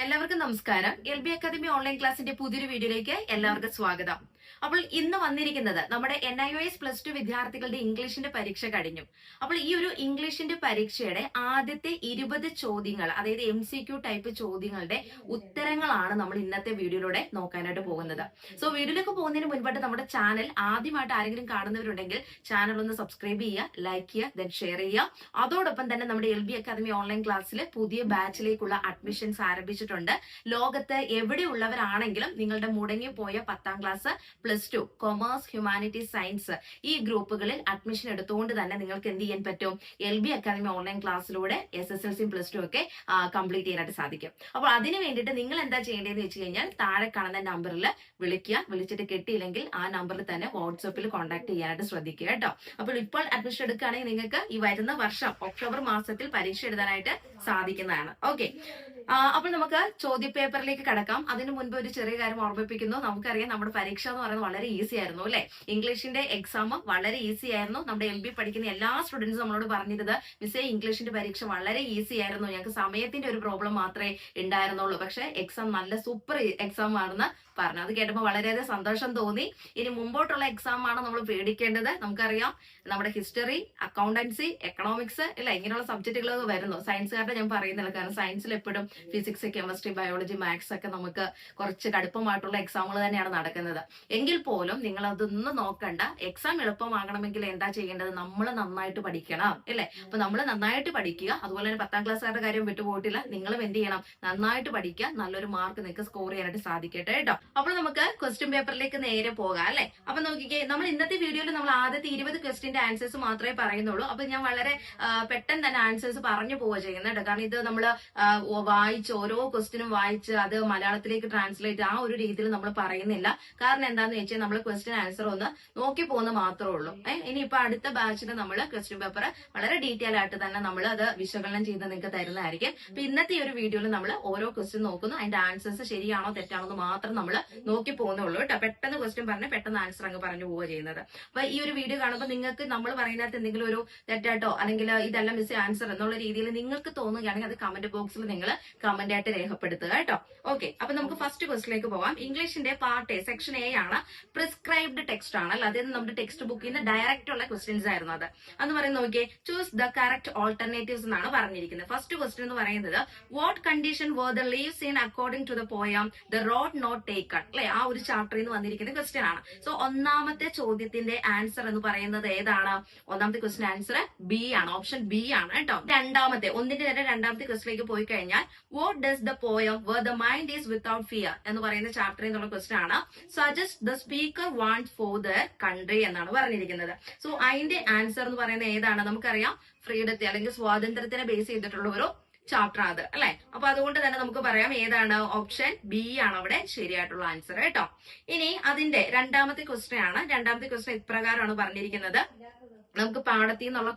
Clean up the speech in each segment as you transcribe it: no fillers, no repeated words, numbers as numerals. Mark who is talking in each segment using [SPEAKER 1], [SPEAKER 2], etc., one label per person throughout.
[SPEAKER 1] എല്ലാവർക്കും നമസ്കാരം. LB academy online ക്ലാസിന്റെ പുതിയൊരു വീഡിയോയിലേക്ക് എല്ലാവർക്കും സ്വാഗതം. അപ്പോൾ ഇന്ന് വന്നിരിക്കുന്നത് നമ്മുടെ NIOS +2 വിദ്യാർത്ഥികളുടെ ഇംഗ്ലീഷിന്റെ പരീക്ഷ കഴിഞ്ഞു. അപ്പോൾ ഈ ഒരു ഇംഗ്ലീഷിന്റെ പരീക്ഷയുടെ ആദ്യത്തെ 20 ചോദ്യങ്ങൾ, അതായത് MCQ ടൈപ്പ് ചോദ്യങ്ങളുടെ ഉത്തരങ്ങളാണ് നമ്മൾ ഇന്നത്തെ വീഡിയോയിലൂടെ നോക്കാനായിട്ട് പോകുന്നത്. സോ വീഡിയോയിലേക്ക് പോകുന്നതിന് മുൻപായിട്ട് നമ്മുടെ ചാനൽ ആദ്യമായിട്ട് ആരെങ്കിലും കാണുന്നവരുണ്ടെങ്കിൽ ചാനൽ ഒന്ന് സബ്സ്ക്രൈബ് ചെയ്യുക, ലൈക്ക് ചെയ്യുക, ദെൻ ഷെയർ ചെയ്യുക. അതോടൊപ്പം തന്നെ നമ്മുടെ LB അക്കാദമി ഓൺലൈൻ ക്ലാസ്സിൽ പുതിയ ബാച്ചിലേക്കുള്ള അഡ്മിഷൻസ് ആരംഭിച്ചിട്ടുണ്ട്. ലോകത്ത് എവിടെയുള്ളവരാണെങ്കിലും നിങ്ങളുടെ മുടങ്ങിപ്പോയ 10ാം ക്ലാസ്, +2, കൊമേഴ്സ്, ഹ്യൂമാനിറ്റീസ്, സയൻസ് ഈ ഗ്രൂപ്പുകളിൽ അഡ്മിഷൻ എടുത്തുകൊണ്ട് തന്നെ നിങ്ങൾക്ക് എന്ത് ചെയ്യാൻ പറ്റും? LB അക്കാദമി ഓൺലൈൻ ക്ലാസ്സിലൂടെ SSLC +2 ഒക്കെ കംപ്ലീറ്റ് ചെയ്യാനായിട്ട് സാധിക്കും. അപ്പോൾ അതിന് വേണ്ടിയിട്ട് നിങ്ങൾ എന്താ ചെയ്യേണ്ടതെന്ന് വെച്ച് കഴിഞ്ഞാൽ താഴെ കാണുന്ന നമ്പറിൽ വിളിക്കുക. വിളിച്ചിട്ട് കിട്ടിയില്ലെങ്കിൽ ആ നമ്പറിൽ തന്നെ വാട്സ്ആപ്പിൽ കോൺടാക്ട് ചെയ്യാനായിട്ട് ശ്രദ്ധിക്കുക കേട്ടോ. അപ്പോൾ ഇപ്പോൾ അഡ്മിഷൻ എടുക്കുകയാണെങ്കിൽ നിങ്ങൾക്ക് ഈ വരുന്ന വർഷം ഒക്ടോബർ മാസത്തിൽ പരീക്ഷ എഴുതാനായിട്ട് സാധിക്കുന്നതാണ്. ഓക്കെ, അപ്പോൾ നമുക്ക് ചോദ്യപേപ്പറിലേക്ക് കടക്കാം. അതിനു മുൻപ് ഒരു ചെറിയ കാര്യം ഓർമ്മിപ്പിക്കുന്നു. നമുക്കറിയാം നമ്മുടെ പരീക്ഷ എന്ന് പറയുന്നത് വളരെ ഈസി ആയിരുന്നു അല്ലെ. ഇംഗ്ലീഷിന്റെ എക്സാം വളരെ ഈസി ആയിരുന്നു. നമ്മുടെ LB പഠിക്കുന്ന എല്ലാ സ്റ്റുഡൻസും നമ്മളോട് പറഞ്ഞിരുന്നത് മിസ്സേ ഇംഗ്ലീഷിന്റെ പരീക്ഷ വളരെ ഈസി ആയിരുന്നു, ഞങ്ങൾക്ക് സമയത്തിന്റെ ഒരു പ്രോബ്ലം മാത്രമേ ഉണ്ടായിരുന്നുള്ളൂ, പക്ഷെ എക്സാം നല്ല സൂപ്പർ എക്സാം ആണെന്ന് പറഞ്ഞു. അത് കേട്ടപ്പോൾ വളരെയധികം സന്തോഷം തോന്നി. ഇനി മുമ്പോട്ടുള്ള എക്സാം ആണ് നമ്മൾ പേടിക്കേണ്ടത്. നമുക്കറിയാം നമ്മുടെ ഹിസ്റ്ററി, അക്കൗണ്ടൻസി, എക്കണോമിക്സ് ഇല്ല, ഇങ്ങനെയുള്ള സബ്ജക്റ്റുകൾ വരുന്നു. സയൻസുകാരുടെ ഞാൻ പറയുന്നില്ല, കാരണം സയൻസിൽ എപ്പോഴും ഫിസിക്സ്, കെമിസ്ട്രി, ബയോളജി, മാത്സ് ഒക്കെ നമുക്ക് കുറച്ച് കടുപ്പമായിട്ടുള്ള എക്സാമുകൾ തന്നെയാണ് നടക്കുന്നത്. എങ്കിൽ പോലും നിങ്ങൾ അതൊന്നും നോക്കണ്ട. എക്സാം എളുപ്പമാകണമെങ്കിൽ എന്താ ചെയ്യേണ്ടത്? നമ്മൾ നന്നായിട്ട് പഠിക്കണം അല്ലേ. അപ്പൊ നമ്മൾ നന്നായിട്ട് പഠിക്കുക. അതുപോലെ തന്നെ 10ാം ക്ലാസ്സുകാരുടെ കാര്യം വിട്ടുപോയിട്ടില്ല. നിങ്ങളും എന്ത് ചെയ്യണം? നന്നായിട്ട് പഠിക്കുക. നല്ലൊരു മാർക്ക് നിങ്ങൾക്ക് സ്കോർ ചെയ്യാനായിട്ട് സാധിക്കട്ടെ കേട്ടോ. അപ്പോൾ നമുക്ക് ക്വസ്റ്റ്യൻ പേപ്പറിലേക്ക് നേരെ പോകാം അല്ലെ. അപ്പൊ നോക്കിക്കേ, നമ്മൾ ഇന്നത്തെ വീഡിയോയിൽ നമ്മൾ ആദ്യത്തെ 20 ക്വസ്റ്റ്യന്റെ ആൻസേഴ്സ് മാത്രമേ പറയുന്നുള്ളൂ. അപ്പൊ ഞാൻ വളരെ പെട്ടെന്ന് തന്നെ ആൻസേഴ്സ് പറഞ്ഞു പോവുക ചെയ്യുന്നുണ്ട്. കാരണം ഇത് നമ്മൾ വായിച്ച് ഓരോ ക്വസ്റ്റ്യനും വായിച്ച് അത് മലയാളത്തിലേക്ക് ട്രാൻസ്ലേറ്റ് ആ ഒരു രീതിയിൽ നമ്മൾ പറയുന്നില്ല. കാരണം എന്താന്ന് വെച്ചാൽ നമ്മൾ ക്വസ്റ്റ്യൻ ആൻസർ ഒന്ന് നോക്കി പോകുന്ന മാത്രമേ ഉള്ളൂ. ഇനിയിപ്പോ അടുത്ത ബാച്ചിന് നമ്മൾ ക്വസ്റ്റ്യൻ പേപ്പർ വളരെ ഡീറ്റെയിൽ ആയിട്ട് തന്നെ നമ്മൾ അത് വിശകലനം ചെയ്ത് നിങ്ങൾക്ക് തരുന്നതായിരിക്കും. അപ്പൊ ഇന്നത്തെ ഈ ഒരു വീഡിയോയിൽ നമ്മൾ ഓരോ ക്വസ്റ്റ്യൻ നോക്കുന്നു, അതിന്റെ ആൻസേഴ്സ് ശരിയാണോ തെറ്റാണോ എന്ന് മാത്രം നമ്മൾ നോക്കി പോകുന്നുള്ളൂ കേട്ടോ. പെട്ടെന്ന് ക്വസ്റ്റ്യൻ പറഞ്ഞ് പെട്ടെന്ന് ആൻസർ അങ്ങ് പറഞ്ഞു പോവുക ചെയ്യുന്നത്. അപ്പൊ ഈ ഒരു വീഡിയോ കാണുമ്പോൾ നിങ്ങൾക്ക് നമ്മൾ പറയുന്നതിനകത്ത് എന്തെങ്കിലും ഒരു തെറ്റായിട്ടോ അല്ലെങ്കിൽ ഇതല്ല മിസ് ആൻസർ എന്നുള്ള രീതിയിൽ നിങ്ങൾക്ക് തോന്നുകയാണെങ്കിൽ അത് കമന്റ് ബോക്സിൽ നിങ്ങൾ കമന്റ് ആയിട്ട് രേഖപ്പെടുത്തുക കേട്ടോ. ഓക്കെ, അപ്പൊ നമുക്ക് ഫസ്റ്റ് ക്വസ്റ്റിലേക്ക് പോവാം. ഇംഗ്ലീഷിന്റെ പാർട്ട് എ സെക്ഷൻ എ ആണ്. പ്രിസ്ക്രൈബ്ഡ് ടെക്സ്റ്റ് ആണ് അല്ല, അതായത് നമ്മുടെ ടെക്സ്റ്റ് ബുക്കിൽ നിന്ന് ഡയറക്റ്റ് ഉള്ള ക്വസ്റ്റ്യൻസ് ആയിരുന്നു അത്. അന്ന് പറയുന്നത് നോക്കിയേ, ചൂസ് ദ കറക്റ്റ് ഓൾട്ടർനേറ്റീവ്സ് എന്നാണ് പറഞ്ഞിരിക്കുന്നത്. ഫസ്റ്റ് ക്വസ്റ്റ്യൻ എന്ന് പറയുന്നത് what condition were the leaves in according to the poem the road not taken അല്ലെ. ആ ഒരു ചാപ്റ്ററിൽ നിന്ന് വന്നിരിക്കുന്ന ക്വസ്റ്റ്യൻ ആണ്. സോ ഒന്നാമത്തെ ചോദ്യത്തിന്റെ ആൻസർ എന്ന് പറയുന്നത് ഏതാണ്? ഒന്നാമത്തെ ക്വസ്റ്റ്യൻ ആൻസർ ബി ആണ്, ഓപ്ഷൻ ബി ആണ് കേട്ടോ. രണ്ടാമത്തെ ക്വസ്റ്റിലേക്ക് പോയി കഴിഞ്ഞാൽ what does the poem where the mind is without fear എന്ന് പറയുന്ന ചാപ്റ്ററിൽ നിന്നുള്ള ക്വസ്റ്റ്യൻ ആണ്. Suggest the speaker wants for the country എന്നാണ് പറഞ്ഞിരിക്കുന്നത്. സോ അതിന്റെ ആൻസർ എന്ന് പറയുന്നത് ഏതാണ്? നമുക്കറിയാം ഫ്രീഡത്തെ അല്ലെങ്കിൽ സ്വാതന്ത്ര്യത്തിനെ ബേസ് ചെയ്തിട്ടുള്ള ഒരു ചാപ്റ്റർ അത് അല്ലെ. അപ്പൊ അതുകൊണ്ട് തന്നെ നമുക്ക് പറയാം ഏതാണ്? ഓപ്ഷൻ ബി ആണ് അവിടെ ശരിയായിട്ടുള്ള ആൻസർ കേട്ടോ. ഇനി അതിന്റെ രണ്ടാമത്തെ ക്വസ്റ്റ്യൻ ആണ്. രണ്ടാമത്തെ ക്വസ്റ്റ്യൻ ഇപ്രകാരമാണ് പറഞ്ഞിരിക്കുന്നത്. നമുക്ക് പാഠത്തിൽ നിന്നുള്ള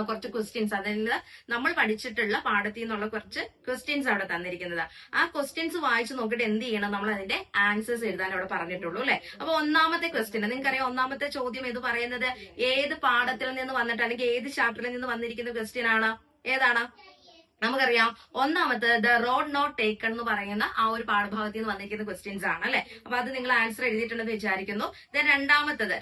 [SPEAKER 1] കുറച്ച് ക്വസ്റ്റ്യൻസ്, അതായത് നമ്മൾ പഠിച്ചിട്ടുള്ള പാഠത്തിൽ നിന്നുള്ള കുറച്ച് ക്വസ്റ്റ്യൻസ് അവിടെ തന്നിരിക്കുന്നത്. ആ ക്വസ്റ്റ്യൻസ് വായിച്ചു നോക്കിയിട്ട് എന്ത് ചെയ്യണം? നമ്മൾ അതിന്റെ ആൻസേഴ്സ് എഴുതാൻ അവിടെ പറഞ്ഞിട്ടുള്ളൂ അല്ലെ. അപ്പൊ ഒന്നാമത്തെ ക്വസ്റ്റ്യൻ നിങ്ങൾക്കറിയാം, ഒന്നാമത്തെ ചോദ്യം ഇത് പറയുന്നത് ഏത് പാഠത്തിൽ നിന്ന് വന്നിട്ട് അല്ലെങ്കിൽ ഏത് ചാപ്റ്ററിൽ നിന്ന് വന്നിരിക്കുന്ന ക്വസ്റ്റ്യൻ ആണ്? ഏതാണ്? നമുക്കറിയാം ഒന്നാമത്തെ ദ റോഡ് നോട്ട് ടേക്കൺ എന്ന് പറയുന്ന ആ ഒരു പാഠഭാഗത്തിൽ നിന്ന് വന്നിരിക്കുന്ന ക്വസ്റ്റ്യൻസ് ആണ് അല്ലെ. അപ്പൊ അത് നിങ്ങൾ ആൻസർ എഴുതിയിട്ടുണ്ടെന്ന് വിചാരിക്കുന്നു. ദെൻ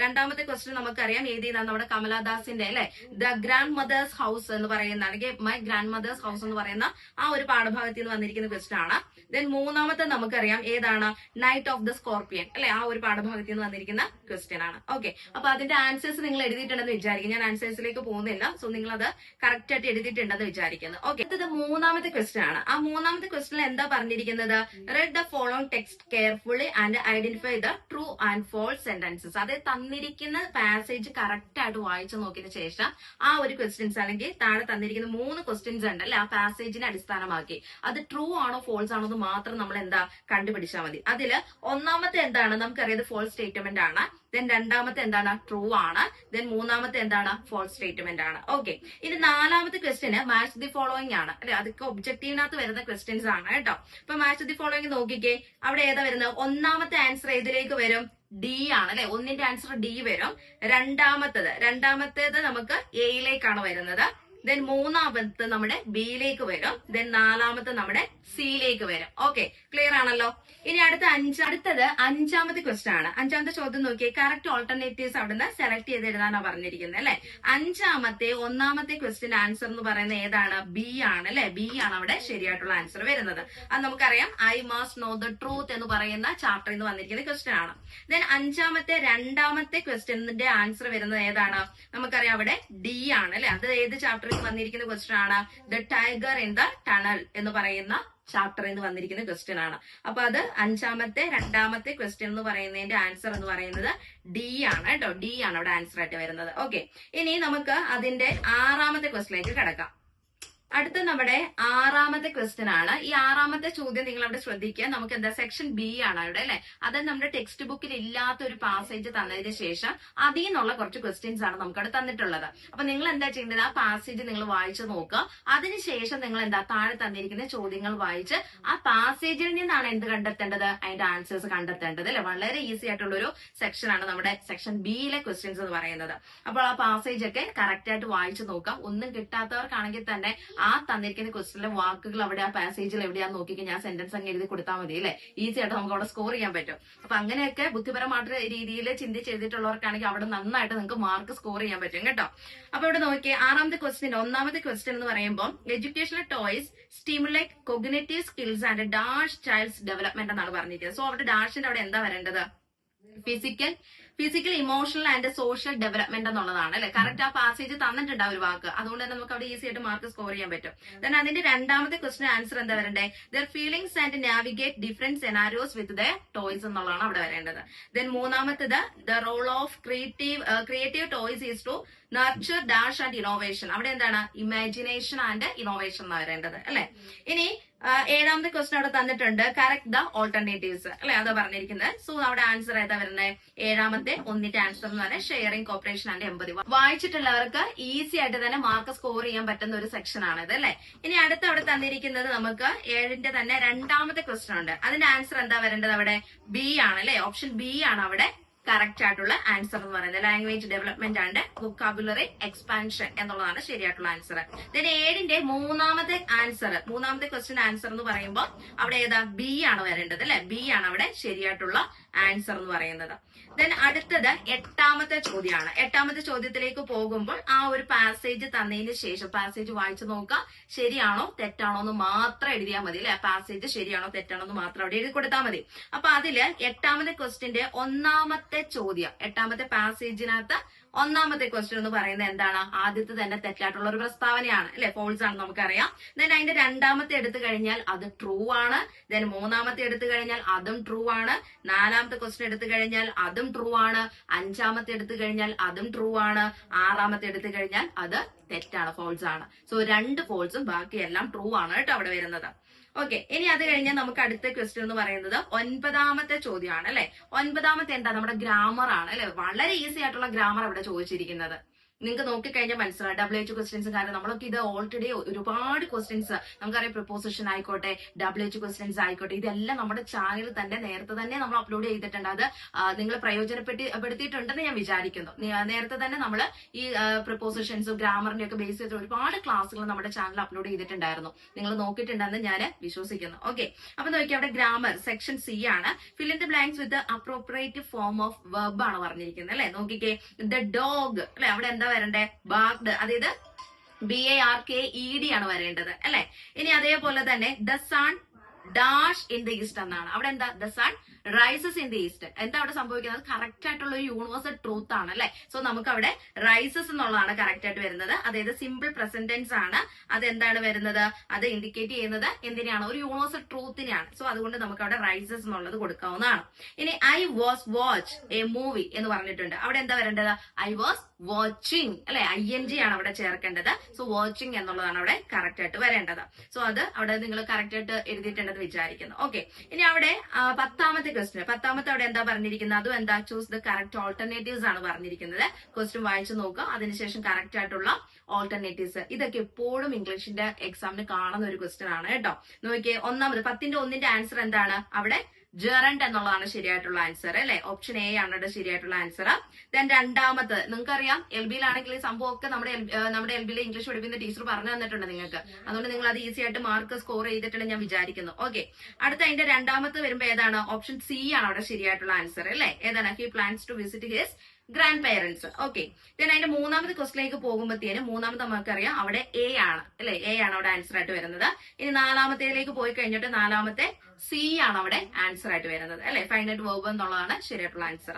[SPEAKER 1] രണ്ടാമത്തെ ക്വസ്റ്റ്യൻ നമുക്കറിയാം ഏതാണ്? നമ്മുടെ കമലാദാസിന്റെ അല്ലെ ദ ഗ്രാൻഡ് മദേഴ്സ് ഹൗസ് എന്ന് പറയുന്ന അല്ലെങ്കിൽ മൈ ഗ്രാൻഡ് മദേഴ്സ് ഹൗസ് എന്ന് പറയുന്ന ആ ഒരു പാഠഭാഗത്തിൽ നിന്ന് വന്നിരിക്കുന്ന ക്വസ്റ്റ്യൻ ആണ്. ദെൻ മൂന്നാമത്തെ നമുക്കറിയാം ഏതാണ്? നൈറ്റ് ഓഫ് ദ സ്കോർപ്പിയൻ അല്ലെ, ആ ഒരു പാഠഭാഗത്തിൽ നിന്ന് വന്നിരിക്കുന്ന ക്വസ്റ്റ്യൻ ആണ്. ഓക്കെ, അപ്പൊ അതിന്റെ ആൻസേഴ്സ് നിങ്ങൾ എഴുതിയിട്ടുണ്ടെന്ന് വിചാരിക്കും. ഞാൻ ആൻസേഴ്സിലേക്ക് പോകുന്നില്ല. സോ നിങ്ങൾ അത് കറക്റ്റ് ആയിട്ട് എഴുതിയിട്ടുണ്ടെന്ന് വിചാരിക്കുന്നു. ഓക്കെ, മൂന്നാമത്തെ ക്വസ്റ്റ്യൻ ആണ്. ആ മൂന്നാമത്തെ ക്വസ്റ്റ്യനിൽ എന്താ പറഞ്ഞിരിക്കുന്നത്? Read the following text carefully and identify the true and false sentences. അതായത് തന്നിരിക്കുന്ന പാസേജ് കറക്റ്റ് ആയിട്ട് വായിച്ചു നോക്കിയതിനു ശേഷം ആ ഒരു ക്വസ്റ്റ്യൻസ് അല്ലെങ്കിൽ താഴെ തന്നിരിക്കുന്ന 3 ക്വസ്റ്റ്യൻസ് ഉണ്ട് അല്ലെ, ആ പാസേജിനെ അടിസ്ഥാനമാക്കി അത് ട്രൂ ആണോ ഫോൾസ് ആണോ എന്ന് മാത്രം നമ്മൾ എന്താ കണ്ടുപിടിച്ചാൽ മതി. അതില് ഒന്നാമത്തെ എന്താണ്? നമുക്കറിയാം ഫോൾസ് സ്റ്റേറ്റ്മെന്റ് ആണ്. ദെൻ രണ്ടാമത്തെ എന്താണ്? ട്രൂ ആണ്. ദെൻ മൂന്നാമത്തെ എന്താണ്? ഫോൾസ് സ്റ്റേറ്റ്മെന്റ് ആണ്. ഓക്കെ, ഇനി നാലാമത്തെ ക്വസ്റ്റ്യന് മാച്ച് ദി ഫോളോയിങ് ആണ് അല്ലെ. അതൊക്കെ ഒബ്ജക്റ്റീവിനകത്ത് വരുന്ന ക്വസ്റ്റ്യൻസ് ആണ് കേട്ടോ. അപ്പൊ മാച്ച് ദി ഫോളോയിങ് നോക്കിക്കേ, അവിടെ ഏതാ വരുന്നത്? ഒന്നാമത്തെ ആൻസർ ഏതിലേക്ക് വരും? ഡി ആണ് അല്ലെ. ഒന്നിന്റെ ആൻസർ ഡി വരും. രണ്ടാമത്തേത് നമുക്ക് എയിലേക്കാണ് വരുന്നത്. ദെൻ മൂന്നാമത്തെ നമ്മുടെ ബിയിലേക്ക് വരും, ദെൻ നാലാമത്തെ നമ്മുടെ സിയിലേക്ക് വരും. ഓക്കെ, ക്ലിയർ ആണല്ലോ. ഇനി അടുത്തത് അഞ്ചാമത്തെ ക്വസ്റ്റ്യൻ ആണ്. അഞ്ചാമത്തെ ചോദ്യം നോക്കിയേ, കറക്റ്റ് ഓൾട്ടർനേറ്റീവ്സ് അവിടുന്ന് സെലക്ട് ചെയ്ത് എഴുതാനാണ് പറഞ്ഞിരിക്കുന്നത് അല്ലെ. ഒന്നാമത്തെ ക്വസ്റ്റ്യൻ ആൻസർ എന്ന് പറയുന്നത് ഏതാണ്? ബി ആണ് അല്ലെ. ബി ആണ് അവിടെ ശരിയായിട്ടുള്ള ആൻസർ വരുന്നത്. അത് നമുക്കറിയാം, I must know the truth എന്ന് പറയുന്ന ചാപ്റ്ററിൽ നിന്ന് വന്നിരിക്കുന്ന ക്വസ്റ്റ്യൻ ആണ്. ദെൻ രണ്ടാമത്തെ ക്വസ്റ്റ്യന്റെ ആൻസർ വരുന്നത് ഏതാണ്? നമുക്കറിയാം അവിടെ ഡി ആണ് അല്ലെ. അത് ഏത് ചാപ്റ്ററിൽ വന്നിരിക്കുന്ന ക്വസ്റ്റ്യൻ ആണ്? The tiger in the tunnel എന്ന് പറയുന്ന ചാപ്റ്ററിൽ നിന്ന് വന്നിരിക്കുന്ന ക്വസ്റ്റ്യൻ ആണ്. അപ്പൊ അത് രണ്ടാമത്തെ ക്വസ്റ്റ്യൻ എന്ന് പറയുന്നതിന്റെ ആൻസർ എന്ന് പറയുന്നത് ഡി ആണ് കേട്ടോ. ഡി ആണ് അവിടെ ആൻസർ ആയിട്ട് വരുന്നത്. ഓക്കെ, ഇനി നമുക്ക് അതിന്റെ ആറാമത്തെ ക്വസ്റ്റ്യനിലേക്ക് കിടക്കാം. അടുത്ത നമ്മുടെ ആറാമത്തെ ക്വസ്റ്റ്യൻ ആണ്. ഈ ആറാമത്തെ ചോദ്യം നിങ്ങൾ അവിടെ ശ്രദ്ധിക്കുക. നമുക്ക് എന്താ, സെക്ഷൻ ബി ആണ് അവിടെ അല്ലെ. അത് നമ്മുടെ ടെക്സ്റ്റ് ബുക്കിൽ ഇല്ലാത്ത ഒരു പാസേജ് തന്നതിന് ശേഷം അതിൽ നിന്നുള്ള കുറച്ച് ക്വസ്റ്റ്യൻസ് ആണ് നമുക്ക് അവിടെ തന്നിട്ടുള്ളത്. അപ്പൊ നിങ്ങൾ എന്താ ചെയ്യേണ്ടത്, ആ പാസേജ് നിങ്ങൾ വായിച്ചു നോക്കുക. അതിനുശേഷം നിങ്ങൾ എന്താ, താഴെ തന്നിരിക്കുന്ന ചോദ്യങ്ങൾ വായിച്ച് ആ പാസേജിൽ നിന്നാണ് എന്ത് കണ്ടെത്തേണ്ടത്, അതിന്റെ ആൻസേഴ്സ് കണ്ടെത്തേണ്ടത് അല്ലെ. വളരെ ഈസി ആയിട്ടുള്ള ഒരു സെക്ഷൻ ആണ് നമ്മുടെ സെക്ഷൻ ബിയിലെ ക്വസ്റ്റ്യൻസ് എന്ന് പറയുന്നത്. അപ്പോൾ ആ പാസേജ് ഒക്കെ കറക്റ്റ് ആയിട്ട് വായിച്ചു നോക്കാം. ഒന്നും കിട്ടാത്തവർക്കാണെങ്കിൽ തന്നെ ആ തന്നിരിക്കുന്ന ക്വസ്റ്റ്യനിലെ വാക്കുകൾ അവിടെ ആ പാസേജിൽ എവിടെയാന്ന് നോക്കിക്കാൻ ഞാൻ സെന്റൻസ് അങ്ങ് എഴുതി കൊടുത്താൽ മതി അല്ലെ. ഈസി ആയിട്ട് നമുക്ക് അവിടെ സ്കോർ ചെയ്യാൻ പറ്റും. അപ്പൊ അങ്ങനെയൊക്കെ ബുദ്ധിപരമായിട്ട് രീതിയിൽ ചിന്തിച്ചെഴുതിയിട്ടുള്ളവർക്കാണെങ്കിൽ അവിടെ നന്നായിട്ട് നിങ്ങൾക്ക് മാർക്ക് സ്കോർ ചെയ്യാൻ പറ്റും കേട്ടോ. അപ്പൊ ഇവിടെ നോക്കിയേ, ഒന്നാമത്തെ ക്വസ്റ്റ്യൻ എന്ന് പറയുമ്പോൾ educational toys stimulate cognitive skills and dash child's development എന്നാണ് പറഞ്ഞിരിക്കുന്നത്. സോ അവിടെ ഡാഷിന്റെ അവിടെ എന്താ വരേണ്ടത്? Physical emotional and social development എന്നുള്ളതാണ് അല്ലെ. കറക്റ്റ് ആ പാസേജ് തന്നിട്ടുണ്ട് ആ ഒരു വാക്ക്. അതുകൊണ്ട് തന്നെ നമുക്ക് അവിടെ ഈസി ആയിട്ട് മാർക്ക് സ്കോർ ചെയ്യാൻ പറ്റും. ദെൻ അതിന്റെ രണ്ടാമത്തെ ക്വസ്റ്റ്യൻ ആൻസർ എന്താ വരണ്ടേ? Their feelings and navigate different scenarios with the toys എന്നുള്ളതാണ് അവിടെ വരേണ്ടത്. ദെൻ മൂന്നാമത്തത് the role of creative toys is to nurture dash and innovation. അവിടെ എന്താണ്? ഇമാജിനേഷൻ ആൻഡ് ഇന്നോവേഷൻ എന്നാണ് വരേണ്ടത് അല്ലെ. ഇനി ഏഴാമത്തെ ക്വസ്റ്റ്യൻ അവിടെ തന്നിട്ടുണ്ട്, കറക്റ്റ് ദ ഓൾട്ടർനേറ്റീവ്സ് അല്ലെ, അതാ പറഞ്ഞിരിക്കുന്നത്. സോ അവിടെ ആൻസർ ഏതാ വരുന്നത്? ഏഴാമത്തെ ഒന്നിന്റെ ആൻസർ എന്ന് പറഞ്ഞാൽ ഷെയറിംഗ്, കോപ്പറേഷൻ ആൻഡ് എമ്പതി. വായിച്ചിട്ടുള്ളവർക്ക് ഈസി ആയിട്ട് തന്നെ മാർക്ക് സ്കോർ ചെയ്യാൻ പറ്റുന്ന ഒരു സെക്ഷൻ ആണ് ഇത് അല്ലെ. ഇനി അടുത്ത് അവിടെ തന്നിരിക്കുന്നത് നമുക്ക് ഏഴിന്റെ തന്നെ രണ്ടാമത്തെ ക്വസ്റ്റ്യൻ ഉണ്ട്. അതിന്റെ ആൻസർ എന്താ വരേണ്ടത്? അവിടെ ബി ആണ് അല്ലെ. ഓപ്ഷൻ ബി ആണ് അവിടെ കറക്റ്റ് ആയിട്ടുള്ള ആൻസർ എന്ന് പറയുന്നത്. Language development and vocabulary expansion എന്നുള്ളതാണ് ശരിയായിട്ടുള്ള ആൻസർ. ദെൻ ഏഴിന്റെ മൂന്നാമത്തെ ക്വസ്റ്റ്യൻ ആൻസർ എന്ന് പറയുമ്പോൾ അവിടെ ഏതാ? ബി ആണ് വരേണ്ടത് അല്ലെ. ബി ആണ് അവിടെ ശരിയായിട്ടുള്ള ആൻസർ എന്ന് പറയുന്നത്. ദെൻ അടുത്തത് എട്ടാമത്തെ ചോദ്യമാണ്. എട്ടാമത്തെ ചോദ്യത്തിലേക്ക് പോകുമ്പോൾ ആ ഒരു പാസേജ് തന്നതിന് ശേഷം പാസേജ് വായിച്ചു നോക്കുക. ശരിയാണോ തെറ്റാണോ എന്ന് മാത്രം എഴുതിയാൽ മതി അല്ലെ. പാസേജ് ശരിയാണോ തെറ്റാണോ എന്ന് മാത്രം അവിടെ എഴുതി കൊടുത്താൽ മതി. അപ്പൊ അതില് എട്ടാമത്തെ ക്വസ്റ്റ്യന്റെ എട്ടാമത്തെ പാസേജിനകത്ത് ഒന്നാമത്തെ ക്വസ്റ്റ്യൻ എന്ന് പറയുന്നത് എന്താണ്? ആദ്യത്തെ തന്നെ തെറ്റായിട്ടുള്ള ഒരു പ്രസ്താവനയാണ് അല്ലെ, ഫോൾസ് ആണ് നമുക്കറിയാം. ദെൻ അതിന്റെ രണ്ടാമത്തെ എടുത്തു കഴിഞ്ഞാൽ അത് ട്രൂ ആണ്. ദെൻ മൂന്നാമത്തെ എടുത്തു കഴിഞ്ഞാൽ അതും ട്രൂ ആണ്. നാലാമത്തെ ക്വസ്റ്റ്യൻ എടുത്തു കഴിഞ്ഞാൽ അതും ട്രൂ ആണ്. അഞ്ചാമത്തെ എടുത്തു കഴിഞ്ഞാൽ അതും ട്രൂ ആണ്. ആറാമത്തെ എടുത്തു കഴിഞ്ഞാൽ അത് തെറ്റാണ്, ഫോൾസ് ആണ്. സോ രണ്ട് ഫോൾസും ബാക്കിയെല്ലാം ട്രൂ ആണ് കേട്ടോ അവിടെ വരുന്നത്. ഓക്കെ, ഇനി അത് കഴിഞ്ഞാൽ നമുക്ക് അടുത്ത ക്വസ്റ്റ്യൻ എന്ന് പറയുന്നത് ഒൻപതാമത്തെ ചോദ്യമാണ് അല്ലെ. ഒൻപതാമത്തെ എന്താ? നമ്മുടെ ഗ്രാമർ ആണ് അല്ലെ. വളരെ ഈസി ആയിട്ടുള്ള ഗ്രാമർ അവിടെ ചോദിച്ചിരിക്കുന്നത്. നിങ്ങൾക്ക് നോക്കിക്കഴിഞ്ഞാൽ മനസ്സിലാവും WH ക്വസ്റ്റ്യൻസ്. കാരണം നമ്മളൊക്കെ ഇത് ഓൾറെഡി ഒരുപാട് ക്വസ്റ്റ്യൻസ് നമുക്കറിയാം. പ്രിപ്പോസിഷൻ ആയിക്കോട്ടെ, WH ക്വസ്റ്റ്യൻസ് ആയിക്കോട്ടെ, ഇതെല്ലാം നമ്മുടെ ചാനലിൽ തന്നെ നേരത്തെ തന്നെ നമ്മൾ അപ്ലോഡ് ചെയ്തിട്ടുണ്ട്. അത് നിങ്ങൾ പ്രയോജനപ്പെടുത്തിയിട്ടുണ്ടെന്ന് ഞാൻ വിചാരിക്കുന്നു. നേരത്തെ തന്നെ നമ്മൾ ഈ പ്രിപ്പോസിഷൻസും ഗ്രാമറിന്റെ ഒക്കെ ബേസ് ചെയ്ത് ഒരുപാട് ക്ലാസ്സുകൾ നമ്മുടെ ചാനൽ അപ്ലോഡ് ചെയ്തിട്ടുണ്ടായിരുന്നു. നിങ്ങൾ നോക്കിയിട്ടുണ്ടെന്ന് ഞാൻ വിശ്വസിക്കുന്നു. ഓക്കെ, അപ്പൊ നോക്കിയാൽ അവിടെ ഗ്രാമർ സെക്ഷൻ സി ആണ്. Fill in the blanks with appropriate form of verb ആണ് പറഞ്ഞിരിക്കുന്നത് അല്ലെ. നോക്കിക്കേ, ദ ഡോഗ് അല്ലെ. അവിടെ എന്താ വരണ്ടേ? ബാർക്ഡ്, അതായത് BARKED ആണ് വരേണ്ടത് അല്ലെ. ഇനി അതേപോലെ തന്നെ the sun dash in the east എന്നാണ്. അവിടെ എന്താ? The sun rises in the east. എന്താ അവിടെ സംഭവിക്കുന്നത്? കറക്റ്റ് ആയിട്ടുള്ള ഒരു യൂണിവേഴ്സൽ ട്രൂത്ത് ആണ് അല്ലെ. സോ നമുക്ക് അവിടെ റൈസസ് എന്നുള്ളതാണ് കറക്റ്റ് ആയിട്ട് വരുന്നത്. അതായത് സിമ്പിൾ പ്രസന്റ് ടെൻസ് ആണ്. അത് എന്താണ് വരുന്നത്? അത് ഇൻഡിക്കേറ്റ് ചെയ്യുന്നത് എന്തിനാണ്? ഒരു യൂണിവേഴ്സൽ ട്രൂത്തിനെയാണ്. സോ അതുകൊണ്ട് നമുക്ക് അവിടെ റൈസസ് എന്നുള്ളത് കൊടുക്കാവുന്നതാണ്. ഇനി I was watch A movie എന്ന് പറഞ്ഞിട്ടുണ്ട്. അവിടെ എന്താ വരേണ്ടത്? ഐ വാസ് വാച്ചിങ് അല്ലെ. ING ആണ് അവിടെ ചേർക്കേണ്ടത്. സോ വാച്ചിങ് എന്നുള്ളതാണ് അവിടെ കറക്റ്റ് ആയിട്ട് വരേണ്ടത്. സോ അത് അവിടെ നിങ്ങൾ കറക്റ്റ് ആയിട്ട് എഴുതിയിട്ടുണ്ടെന്ന് വിചാരിക്കുന്നു. ഓക്കെ, ഇനി അവിടെ പത്താമത്തെ അവിടെ എന്താ പറഞ്ഞിരിക്കുന്നത്? അതും എന്താ? ചൂസ് ദ കറക്റ്റ് ഓൾട്ടർനേറ്റീവ്സ് ആണ് പറഞ്ഞിരിക്കുന്നത്. ക്വസ്റ്റ്യൻ വായിച്ചു നോക്കുക. അതിനുശേഷം കറക്റ്റ് ആയിട്ടുള്ള ഓൾട്ടർനേറ്റീവ്സ്. ഇതൊക്കെ എപ്പോഴും ഇംഗ്ലീഷിന്റെ എക്സാമിന് കാണുന്ന ഒരു ക്വസ്റ്റ്യൻ ആണ് കേട്ടോ. നോക്കിയേ, 10ന്റെ 1ന്റെ ആൻസർ എന്താണ്? അവിടെ ജെറണ്ട് എന്നുള്ളതാണ് ശരിയായിട്ടുള്ള ആൻസർ അല്ലെ. ഓപ്ഷൻ എ ആണ് ഇവിടെ ശരിയായിട്ടുള്ള ആൻസർ. ദെൻ രണ്ടാമത് നിങ്ങൾക്കറിയാം എൽ ബിയിലാണെങ്കിൽ ഈ സംഭവമൊക്കെ നമ്മുടെ എൽ ബിയിലെ ഇംഗ്ലീഷ് പഠിപ്പിക്കുന്ന ടീച്ചർ പറഞ്ഞു തന്നിട്ടുണ്ട് നിങ്ങൾക്ക്. അതുകൊണ്ട് നിങ്ങൾ അത് ഈസി ആയിട്ട് മാർക്ക് സ്കോർ ചെയ്തിട്ടുണ്ട് ഞാൻ വിചാരിക്കുന്നു. ഓക്കെ, അടുത്ത അതിന്റെ രണ്ടാമത്തെ വരുമ്പോ ഏതാണ്? ഓപ്ഷൻ സി ആണ് അവിടെ ശരിയായിട്ടുള്ള ആൻസർ അല്ലെ. ഏതാണ്? He plans to visit his grandparents. Okay, then അതിന്റെ മൂന്നാമത്തെ ക്വസ്റ്റിലേക്ക് പോകുമ്പോഴത്തേനും മൂന്നാമത്തെ നമുക്കറിയാം അവിടെ എ ആണ് അല്ലെ. എ ആണ് അവിടെ ആൻസർ ആയിട്ട് വരുന്നത്. ഇനി നാലാമത്തേലേക്ക് പോയി കഴിഞ്ഞിട്ട് നാലാമത്തെ സി ആണ് അവിടെ ആൻസർ ആയിട്ട് വരുന്നത് അല്ലെ. ഫൈനൈറ്റ് വെർബ് എന്നുള്ളതാണ് ശരിയായിട്ടുള്ള ആൻസർ.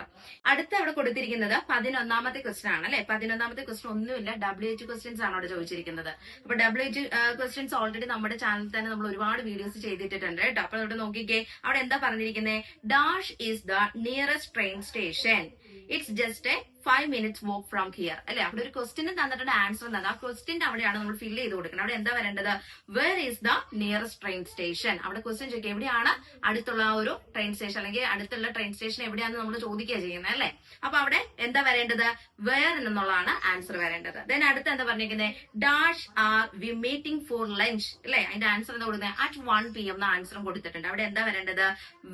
[SPEAKER 1] അടുത്ത അവിടെ കൊടുത്തിരിക്കുന്നത് 11ാമത്തെ ക്വസ്റ്റൻ ആണ് അല്ലെ. 11ാമത്തെ ക്വസ്റ്റൻ ഒന്നുമില്ല, WH ക്വസ്റ്റ്യൻസ് ആണ് അവിടെ ചോദിച്ചിരിക്കുന്നത്. അപ്പൊ WH ക്വസ്റ്റ്യൻസ് ഓൾറെഡി നമ്മുടെ ചാനലിൽ തന്നെ നമ്മൾ ഒരുപാട് വീഡിയോസ് ചെയ്തിട്ടുണ്ട് കേട്ടോ. അപ്പൊ അവിടെ നോക്കിക്കേ, അവിടെ എന്താ പറഞ്ഞിരിക്കുന്നത്? Dash is the nearest train station. It's just A 5 minutes walk from here അല്ലെ. അവിടെ ഒരു ക്വസ്റ്റ്യൻ തന്നിട്ടുണ്ട്, ആൻസർ തന്നെ ആ ക്വസ്റ്റ്യന്റെ അവിടെയാണ് നമ്മൾ ഫില്ല് ചെയ്ത് കൊടുക്കുന്നത്. അവിടെ എന്താ വരേണ്ടത്? Where is the nearest train station. അവിടെ ക്വസ്റ്റ്യൻ ചോദിക്കുക എവിടെയാണ് അടുത്തുള്ള ആ ഒരു ട്രെയിൻ സ്റ്റേഷൻ, അല്ലെങ്കിൽ അടുത്തുള്ള ട്രെയിൻ സ്റ്റേഷൻ എവിടെയാണെന്ന് നമ്മൾ ചോദിക്കുക ചെയ്യുന്നത് അല്ലെ. അപ്പൊ അവിടെ എന്താ വരേണ്ടത്? വേർ എന്നുള്ളതാണ് ആൻസർ വരേണ്ടത്. ദെൻ അടുത്ത് എന്താ പറഞ്ഞിരിക്കുന്നത്? Dash are we meeting for lunch അല്ലെ. അതിന്റെ ആൻസർ എന്താ കൊടുക്കുന്നത്? at 1 PM എന്ന ആൻസറും കൊടുത്തിട്ടുണ്ട്. അവിടെ എന്താ വരേണ്ടത്?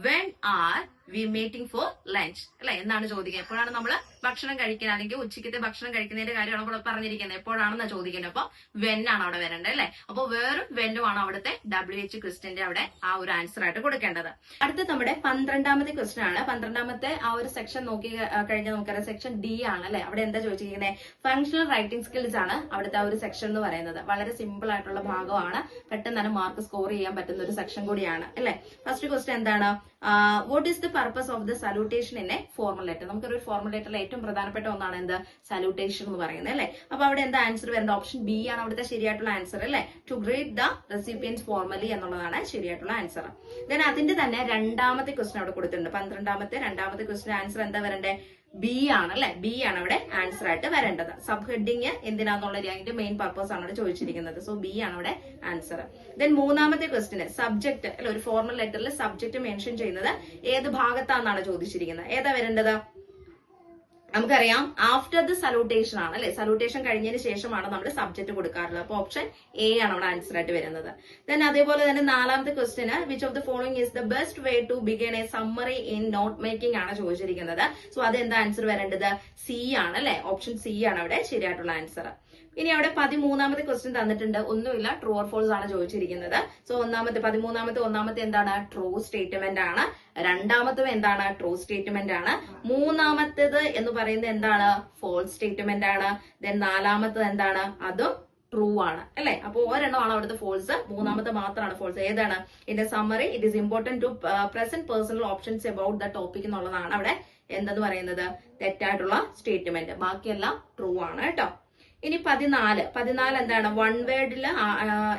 [SPEAKER 1] When are we meeting for lunch അല്ലെ എന്നാണ് ചോദിക്കുന്നത്. എപ്പോഴാണ് നമ്മൾ ഭക്ഷണം കഴിക്കുന്നത്, അല്ലെങ്കിൽ ഉച്ചയ്ക്കത്തെ ഭക്ഷണം കഴിക്കുന്നതിന്റെ കാര്യമാണ് ഇവിടെ പറഞ്ഞിരിക്കുന്നത്. എപ്പോഴാണെന്നാ ചോദിക്കുന്നത്. അപ്പൊ വെൻ ആണ് അവിടെ വരേണ്ടത് അല്ലെ. അപ്പൊ വേറും വെന്നും ആണ് അവിടുത്തെ WH ക്വസ്റ്റ്യന്റെ അവിടെ ആ ഒരു ആൻസർ ആയിട്ട് കൊടുക്കേണ്ടത്. അടുത്ത നമ്മുടെ 12ാമത്തെ ക്വസ്റ്റ്യൻ ആണ്. 12ാമത്തെ ആ ഒരു സെക്ഷൻ നോക്കി കഴിഞ്ഞാൽ നമുക്കറിയാം സെക്ഷൻ ഡി ആണ് അല്ലെ. അവിടെ എന്താ ചോദിച്ചിരിക്കുന്നത്? ഫങ്ഷണൽ റൈറ്റിംഗ് സ്കിൽസ് ആണ് അവിടുത്തെ ആ ഒരു സെക്ഷൻ എന്ന് പറയുന്നത്. വളരെ സിമ്പിൾ ആയിട്ടുള്ള ഭാഗമാണ്, പെട്ടെന്ന് തന്നെ മാർക്ക് സ്കോർ ചെയ്യാൻ പറ്റുന്ന ഒരു സെക്ഷൻ കൂടിയാണ് അല്ലെ. ഫസ്റ്റ് ക്വസ്റ്റ്യൻ എന്താണ്? What is the purpose of the salutation in A formal letter. നമുക്കൊരു ഫോർമൽ ലെറ്ററിൽ ഏറ്റവും പ്രധാനപ്പെട്ട ഒന്നാണ് എന്ത്? സല്യൂട്ടേഷൻ എന്ന് പറയുന്നത് അല്ലെ. അപ്പൊ അവിടെ എന്താ ആൻസർ വരുന്നത്? ഓപ്ഷൻ ബി ആണ് അവിടുത്തെ ശരിയായിട്ടുള്ള ആൻസർ അല്ലെ. To greet the recipients formally എന്നുള്ളതാണ് ശരിയായിട്ടുള്ള ആൻസർ. ദെൻ അതിന്റെ തന്നെ രണ്ടാമത്തെ ക്വസ്റ്റ്യൻ അവിടെ കൊടുത്തിട്ടുണ്ട്. 12ാമത്തെ രണ്ടാമത്തെ ക്വസ്റ്റ്യൻ ആൻസർ എന്താ വരണ്ടേ? ബി ആണ് അല്ലെ. ബി ആണ് അവിടെ ആൻസർ ആയിട്ട് വരേണ്ടത്. സബ് ഹെഡിങ് എന്തിനാന്നുള്ള അതിന്റെ മെയിൻ പർപ്പസ് ആണ് അവിടെ ചോദിച്ചിരിക്കുന്നത്. സോ ബി ആണ് അവിടെ ആൻസർ. ദെൻ മൂന്നാമത്തെ ക്വസ്റ്റിന് സബ്ജക്ട് അല്ലെ. ഒരു ഫോർമൽ ലെറ്ററിൽ സബ്ജക്ട് മെൻഷൻ ചെയ്യുന്നത് ഏത് ഭാഗത്താണെന്നാണ് ചോദിച്ചിരിക്കുന്നത്. ഏതാ വരേണ്ടത്? നമുക്കറിയാം ആഫ്റ്റർ ദ സല്യൂട്ടേഷൻ ആണ് അല്ലെ. സല്യൂട്ടേഷൻ കഴിഞ്ഞതിന് ശേഷമാണ് നമ്മൾ സബ്ജക്ട് കൊടുക്കാറുള്ളത്. അപ്പൊ ഓപ്ഷൻ എ ആണ് അവിടെ ആൻസർ ആയിട്ട് വരുന്നത്. ദെൻ അതേപോലെ തന്നെ നാലാമത്തെ ക്വസ്റ്റിന് which of the following is the best way to begin a summary in note making ആണ് ചോദിച്ചിരിക്കുന്നത്. സോ അതെന്താ ആൻസർ വരേണ്ടത്? സി ആണ് അല്ലെ. ഓപ്ഷൻ സി ആണ് അവിടെ ശരിയായിട്ടുള്ള ആൻസർ. ഇനി അവിടെ 13ാമത്തെ ക്വസ്റ്റ്യൻ തന്നിട്ടുണ്ട്. ഒന്നുമില്ല, ട്രൂ ഓർ ഫോൾസ് ആണ് ചോദിച്ചിരിക്കുന്നത്. സോ 13ാമത്തെ എന്താണ്? ട്രൂ സ്റ്റേറ്റ്മെന്റ് ആണ്. രണ്ടാമത്തും എന്താണ്? ട്രൂ സ്റ്റേറ്റ്മെന്റ് ആണ്. മൂന്നാമത്തേത് എന്ന് പറയുന്നത് എന്താണ്? ഫോൾസ് സ്റ്റേറ്റ്മെന്റ് ആണ്. ദെൻ നാലാമത്തത് എന്താണ്? അതും ട്രൂ ആണ് അല്ലെ. അപ്പൊ ഒരെണ്ണമാണ് അവിടുത്തെ ഫോൾസ്, മൂന്നാമത്തെ മാത്രമാണ് ഫോൾസ്. ഏതാണ്? ഇതിന്റെ summary it is important to present personal options about the topic എന്നുള്ളതാണ് അവിടെ എന്തെന്ന് പറയുന്നത്? തെറ്റായിട്ടുള്ള സ്റ്റേറ്റ്മെന്റ്. ബാക്കിയെല്ലാം ട്രൂ ആണ് കേട്ടോ. ഇനി 14 എന്താണ്? വൺ വേർഡിൽ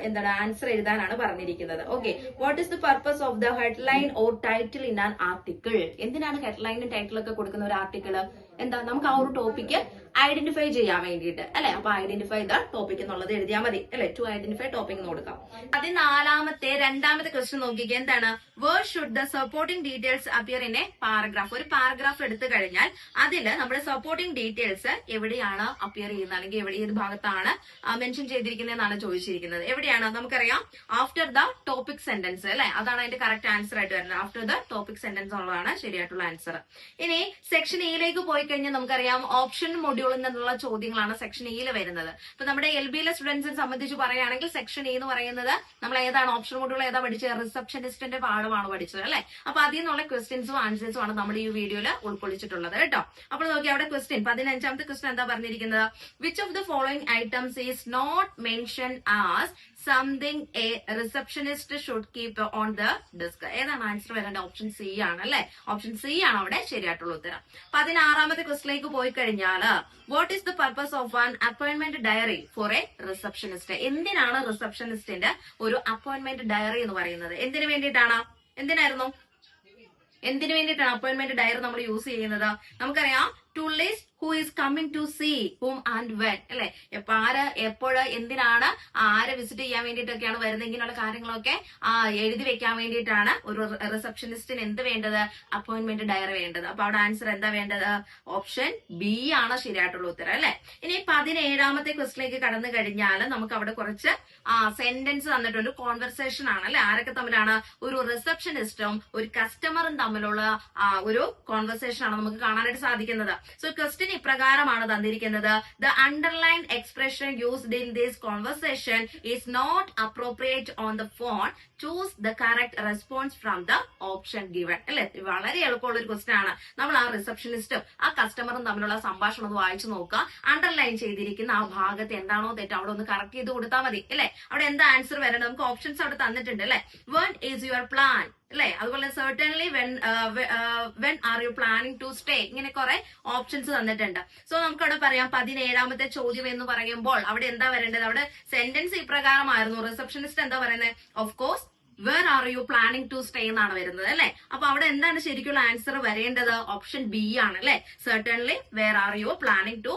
[SPEAKER 1] എന്താണ് ആൻസർ എഴുതാനാണ് പറഞ്ഞിരിക്കുന്നത്. Okay, what is the purpose of the headline or title in an article. എന്തിനാണ് ഹെഡ്ലൈനും ടൈറ്റിലൊക്കെ കൊടുക്കുന്ന ഒരു ആർട്ടിക്കിള്? എന്താ? നമുക്ക് ആ ഒരു ടോപ്പിക്ക് ഐഡന്റിഫൈ ചെയ്യാൻ വേണ്ടിയിട്ട് അല്ലെ. അപ്പൊ ഐഡന്റിഫൈ ദ ടോപ്പിക് എന്നുള്ളത് എഴുതിയാൽ മതി അല്ലെ. ടു ഐഡന്റിഫൈ ടോപ്പിക് എന്ന് കൊടുക്കാം. 14ാമത്തെ രണ്ടാമത്തെ ക്വസ്റ്റ്യൻ നോക്കിക്കുക. എന്താണ്? Where should the supporting details appear in a paragraph. ഒരു പാരഗ്രാഫ് എടുത്തു കഴിഞ്ഞാൽ അതിൽ നമ്മുടെ സപ്പോർട്ടിംഗ് ഡീറ്റെയിൽസ് എവിടെയാണ് അപ്പിയർ ചെയ്യുന്നത്, അല്ലെങ്കിൽ ഏത് ഭാഗത്താണ് മെൻഷൻ ചെയ്തിരിക്കുന്നതെന്നാണ് ചോദിച്ചിരിക്കുന്നത്. എവിടെയാണ്? നമുക്കറിയാം ആഫ്റ്റർ ദ ടോപ്പിക് സെന്റൻസ് അല്ലെ. അതാണ് അതിന്റെ കറക്റ്റ് ആൻസർ ആയിട്ട് വരുന്നത്. ആഫ്റ്റർ ദ ടോപ്പിക് സെന്റൻസ് എന്നുള്ളതാണ് ശരിയായിട്ടുള്ള ആൻസർ. ഇനി സെക്ഷൻ ഇയിലേക്ക് പോയി കഴിഞ്ഞാൽ നമുക്കറിയാം ഓപ്ഷൻ മൊഡ്യൂളിൽ നിന്നുള്ള ചോദ്യങ്ങളാണ് സെക്ഷൻ ഇയിൽ വരുന്നത്. ഇപ്പൊ നമ്മുടെ എൽ ബിയിലെ സ്റ്റുഡൻസിനെ സംബന്ധിച്ച് പറയുകയാണെങ്കിൽ സെക്ഷൻ ഇ എന്ന് പറയുന്നത് നമ്മൾ ഏതാണ്? ഓപ്ഷൻ മൊഡ്യൂൾ ഏതാ പഠിച്ചത്? റിസപ്ഷനിസ്റ്റിന്റെ പാഠമാണ് പഠിച്ചത് അല്ലെ. അപ്പൊ അതിൽ നിന്നുള്ള ക്വസ്റ്റ്യൻസും ആൻസേഴ്സും ആണ് നമ്മൾ ഈ വീഡിയോയിൽ ഉൾക്കൊള്ളിച്ചിട്ടുള്ളത് കേട്ടോ. അപ്പോൾ നോക്കി അവിടെ ക്വസ്റ്റ്യൻ 15ാമത്തെ ക്വസ്റ്റ്യൻ എന്താ പറഞ്ഞിരിക്കുന്നത്? Which of the following items is not mentioned as something a receptionist should keep on the desk. ഏതാണ് ആൻസർ വരേണ്ടത്? ഓപ്ഷൻ സി ആണ് അല്ലെ. ഓപ്ഷൻ സി ആണ് അവിടെ ശരിയായിട്ടുള്ള ഉത്തരം. 16ാമത്തെ ക്വസ്റ്റിലേക്ക് പോയി കഴിഞ്ഞാൽ what is the purpose of an appointment diary for a receptionist. എന്തിനാണ് റിസപ്ഷനിസ്റ്റിന്റെ ഒരു അപ്പോയിന്റ്മെന്റ് ഡയറി എന്ന് പറയുന്നത്? എന്തിനു വേണ്ടിയിട്ടാണ്? എന്തിനു വേണ്ടിയിട്ടാണ് അപ്പോയിന്റ്മെന്റ് ഡയറി നമ്മൾ യൂസ് ചെയ്യുന്നത്? നമുക്കറിയാം to list who is coming to see whom and when അല്ലെ. ആര് എപ്പോഴ് എന്തിനാണ് ആരെ വിസിറ്റ് ചെയ്യാൻ വേണ്ടിയിട്ടൊക്കെയാണ് വരുന്നത്, ഇങ്ങനെയുള്ള കാര്യങ്ങളൊക്കെ എഴുതി വെക്കാൻ വേണ്ടിയിട്ടാണ് ഒരു റിസപ്ഷനിസ്റ്റിന് എന്ത് വേണ്ടത്, അപ്പോയിന്റ്മെന്റ് ഡയറി വേണ്ടത്. അപ്പൊ അവിടെ ആൻസർ എന്താ വേണ്ടത്, ഓപ്ഷൻ ബി ആണ് ശരിയായിട്ടുള്ള ഉത്തരം അല്ലെ. ഇനി 17ാമത്തെ ക്വസ്റ്റിലേക്ക് കടന്നു കഴിഞ്ഞാൽ നമുക്ക് അവിടെ കുറച്ച് സെന്റൻസ് തന്നിട്ടുണ്ട്. കോൺവെർസേഷൻ ആണ് അല്ലെ. ആരൊക്കെ തമ്മിലാണ്, ഒരു റിസപ്ഷനിസ്റ്റും ഒരു കസ്റ്റമറും തമ്മിലുള്ള ഒരു കോൺവെർസേഷൻ ആണ് നമുക്ക് കാണാനായിട്ട് സാധിക്കുന്നത്. സോ ക്വസ്റ്റ്യൻ ഇപ്രകാരമാണ് തന്നിരിക്കുന്നത്. The underline expression used in this conversation is not appropriate on the phone. Choose the correct response from the option given അല്ലെ. വളരെ എളുപ്പമുള്ള ഒരു ക്വസ്റ്റ്യൻ ആണ്. നമ്മൾ ആ റിസപ്ഷനിസ്റ്റും ആ കസ്റ്റമറും തമ്മിലുള്ള സംഭാഷണം ഒന്ന് വായിച്ചു നോക്കുക. അണ്ടർലൈൻ ചെയ്തിരിക്കുന്ന ആ ഭാഗത്ത് എന്താണോ തെറ്റ് അവിടെ ഒന്ന് കറക്റ്റ് ചെയ്ത് കൊടുത്താൽ മതി അല്ലെ. അവിടെ എന്താ ആൻസർ വരേണ്ടത്, നമുക്ക് ഓപ്ഷൻസ് അവിടെ തന്നിട്ടുണ്ട് അല്ലെ. വെൻ ഈസ് യുവർ പ്ലാൻ അല്ലെ, അതുപോലെ certainly when are you planning to stay, ഇങ്ങനെ കുറെ ഓപ്ഷൻസ് തന്നിട്ടുണ്ട്. സോ നമുക്ക് അവിടെ പറയാം 17ാമത്തെ ചോദ്യം എന്ന് പറയുമ്പോൾ അവിടെ എന്താ വരേണ്ടത്, അവിടെ സെന്റൻസ് ഇപ്രകാരമായിരുന്നു. റിസപ്ഷനിസ്റ്റ് എന്താ പറയുന്നത്, of course where are you planning to stay എന്നാണ് വരുന്നത് അല്ലെ. അപ്പൊ അവിടെ എന്താണ് ശരിക്കുള്ള ആൻസർ വരേണ്ടത്, ഓപ്ഷൻ ബി ആണ് അല്ലെ. certainly where are you planning to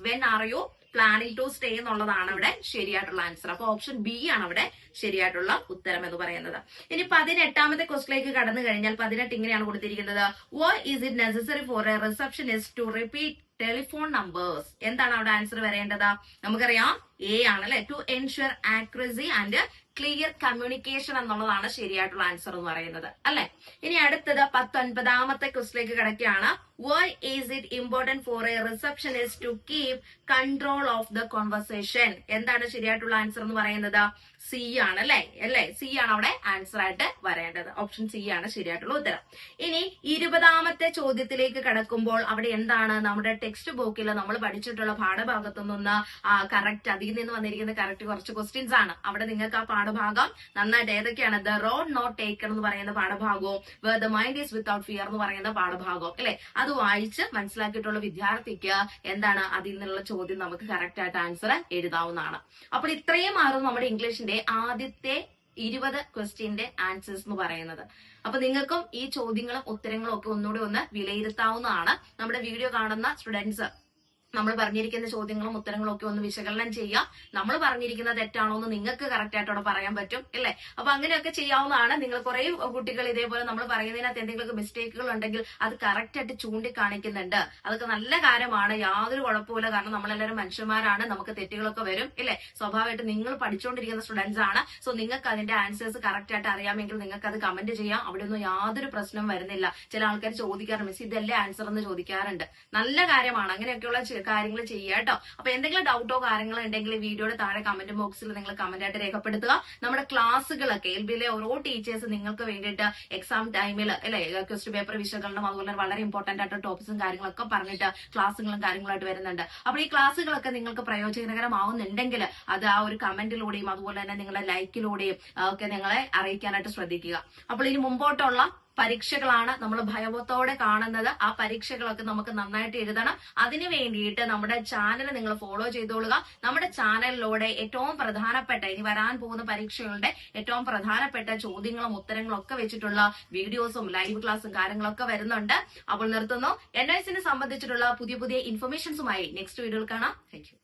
[SPEAKER 1] when are you planning to stay എന്നുള്ളതാണ് ഇവിടെ ശരിയായിട്ടുള്ള ആൻസർ. അപ്പൊ ഓപ്ഷൻ ബി ആണ് അവിടെ ശരിയായിട്ടുള്ള ഉത്തരം എന്ന് പറയുന്നത്. ഇനി 18ാമത്തെ ക്വസ്റ്റിലേക്ക് കടന്നു കഴിഞ്ഞാൽ 18 ഇങ്ങനെയാണ് കൊടുത്തിരിക്കുന്നത്. Why is it necessary for a receptionist to repeat telephone numbers. എന്താണ് അവിടെ ആൻസർ വരേണ്ടത്, നമുക്കറിയാം എ ആണ് അല്ലെ. To ensure accuracy and clear communication എന്നുള്ളതാണ് ശരിയായിട്ടുള്ള ആൻസർ എന്ന് പറയുന്നത് അല്ലെ. ഇനി അടുത്തത് 19ാമത്തെ ക്വസ്റ്റിലേക്ക് കിടക്കുകയാണ്. Why is it important for a receptionist to keep control of the conversation. എന്താണ് ശരിയായിട്ടുള്ള ആൻസർ എന്ന് പറയുന്നത്, സി ആണ് അല്ലെ. സി ആണ് അവിടെ ആൻസർ ആയിട്ട് വരേണ്ടത്. ഓപ്ഷൻ സി ആണ് ശരിയായിട്ടുള്ള ഉത്തരം. ഇനി 20ാമത്തെ ചോദ്യത്തിലേക്ക് കടക്കുമ്പോൾ അവിടെ എന്താണ്, നമ്മുടെ ടെക്സ്റ്റ് ബുക്കിൽ നമ്മൾ പഠിച്ചിട്ടുള്ള പാഠഭാഗത്തു നിന്ന് കറക്റ്റ് അതിൽ നിന്ന് വന്നിരിക്കുന്ന കറക്റ്റ് കുറച്ച് ക്വസ്റ്റ്യൻസ് ആണ്. അവിടെ നിങ്ങൾക്ക് ആ പാഠഭാഗം നന്നായിട്ട് ഏതൊക്കെയാണ്, ദ റോഡ് നോട്ട് ടേക്കൺ എന്ന് പറയുന്ന പാഠഭാഗവും where the mind is without fear എന്ന് പറയുന്ന പാഠഭാഗവും അല്ലെ. അത് വായിച്ച് മനസ്സിലാക്കിയിട്ടുള്ള വിദ്യാർത്ഥിക്ക് എന്താണ് അതിൽ നിന്നുള്ള ചോദ്യം നമുക്ക് കറക്റ്റ് ആയിട്ട് ആൻസർ എഴുതാവുന്നതാണ്. അപ്പോൾ ഇത്രയും ആയിരുന്നു നമ്മുടെ ഇംഗ്ലീഷിന്റെ ആദ്യത്തെ 20 ക്വസ്റ്റ്യന്റെ ആൻസേഴ്സ് എന്ന് പറയുന്നത്. അപ്പൊ നിങ്ങൾക്കും ഈ ചോദ്യങ്ങളും ഉത്തരങ്ങളും ഒക്കെ ഒന്നുകൂടി ഒന്ന് വിലയിരുത്താവുന്നതാണ്. നമ്മുടെ വീഡിയോ കാണുന്ന സ്റ്റുഡൻസ് നമ്മൾ പറഞ്ഞിരിക്കുന്ന ചോദ്യങ്ങളും ഉത്തരങ്ങളും ഒക്കെ ഒന്ന് വിശകലനം ചെയ്യാം. നമ്മൾ പറഞ്ഞിരിക്കുന്നത് തെറ്റാണോ എന്ന് നിങ്ങൾക്ക് കറക്റ്റ് ആയിട്ട് അവിടെ പറയാൻ പറ്റും അല്ലെ. അപ്പൊ അങ്ങനെയൊക്കെ ചെയ്യാവുന്നതാണ്. നിങ്ങൾ കുറെ കുട്ടികൾ ഇതേപോലെ നമ്മൾ പറയുന്നതിനകത്ത് എന്തെങ്കിലും മിസ്റ്റേക്കുകൾ ഉണ്ടെങ്കിൽ അത് കറക്റ്റ് ആയിട്ട് ചൂണ്ടിക്കാണിക്കുന്നുണ്ട്. അതൊക്കെ നല്ല കാര്യമാണ്, യാതൊരു കുഴപ്പമില്ല. കാരണം നമ്മളെല്ലാവരും മനുഷ്യന്മാരാണ്, നമുക്ക് തെറ്റുകളൊക്കെ വരും ഇല്ലേ. സ്വാഭാവികമായിട്ട് നിങ്ങൾ പഠിച്ചുകൊണ്ടിരിക്കുന്ന സ്റ്റുഡൻസ് ആണ്. സോ നിങ്ങൾക്ക് അതിന്റെ ആൻസേഴ്സ് കറക്റ്റ് ആയിട്ട് അറിയാമെങ്കിൽ നിങ്ങൾക്ക് അത് കമന്റ് ചെയ്യാം. അവിടെ ഒന്നും യാതൊരു പ്രശ്നം വരുന്നില്ല. ചില ആൾക്കാർ ചോദിക്കാറുണ്ട്, മിസ് ഇതല്ലേ ആൻസർ എന്ന് ചോദിക്കാറുണ്ട്. നല്ല കാര്യമാണ്, അങ്ങനെയൊക്കെയുള്ള കാര്യങ്ങൾ ചെയ്യുക കേട്ടോ. അപ്പൊ എന്തെങ്കിലും ഡൗട്ടോ കാര്യങ്ങളോ ഉണ്ടെങ്കിൽ വീഡിയോയുടെ താഴെ കമന്റ് ബോക്സിൽ നിങ്ങൾ കമന്റ് ആയിട്ട് രേഖപ്പെടുത്തുക. നമ്മുടെ ക്ലാസ്സുകളൊക്കെ എൽബിയിലെ ഓരോ ടീച്ചേഴ്സ് നിങ്ങൾക്ക് വേണ്ടിയിട്ട് എക്സാം ടൈമിൽ അല്ലെ ക്വസ്റ്റ്യൻ പേപ്പർ വിശകലനം അതുപോലെ വളരെ ഇമ്പോർട്ടന്റ് ആയിട്ട് ടോപ്പിക്സും കാര്യങ്ങളൊക്കെ പറഞ്ഞിട്ട് ക്ലാസ്സുകളും കാര്യങ്ങളായിട്ട് വരുന്നുണ്ട്. അപ്പോൾ ഈ ക്ലാസ്സുകളൊക്കെ നിങ്ങൾക്ക് പ്രയോജനകരമാവുന്നുണ്ടെങ്കിൽ അത് ആ ഒരു കമന്റിലൂടെയും അതുപോലെ തന്നെ നിങ്ങളുടെ ലൈക്കിലൂടെയും ഒക്കെ നിങ്ങളെ അറിയിക്കാനായിട്ട് ശ്രദ്ധിക്കുക. അപ്പോൾ ഇനി മുമ്പോട്ടുള്ള പരീക്ഷകളാണ് നമ്മൾ ഭയഭത്തോടെ കാണുന്നത്. ആ പരീക്ഷകളൊക്കെ നമുക്ക് നന്നായിട്ട് എഴുതണം. അതിനു വേണ്ടിയിട്ട് നമ്മുടെ ചാനൽ നിങ്ങൾ ഫോളോ ചെയ്തോളുക. നമ്മുടെ ചാനലിലൂടെ ഏറ്റവും പ്രധാനപ്പെട്ട ഇനി വരാൻ പോകുന്ന പരീക്ഷകളുടെ ഏറ്റവും പ്രധാനപ്പെട്ട ചോദ്യങ്ങളും ഉത്തരങ്ങളും ഒക്കെ വെച്ചിട്ടുള്ള വീഡിയോസും ലൈവ് ക്ലാസ്സും കാര്യങ്ങളൊക്കെ വരുന്നുണ്ട്. അപ്പോൾ നിർത്തുന്നു. NIS സംബന്ധിച്ചിട്ടുള്ള പുതിയ പുതിയ ഇൻഫർമേഷൻസുമായി നെക്സ്റ്റ് വീഡിയോയിൽ കാണാം. Thank you.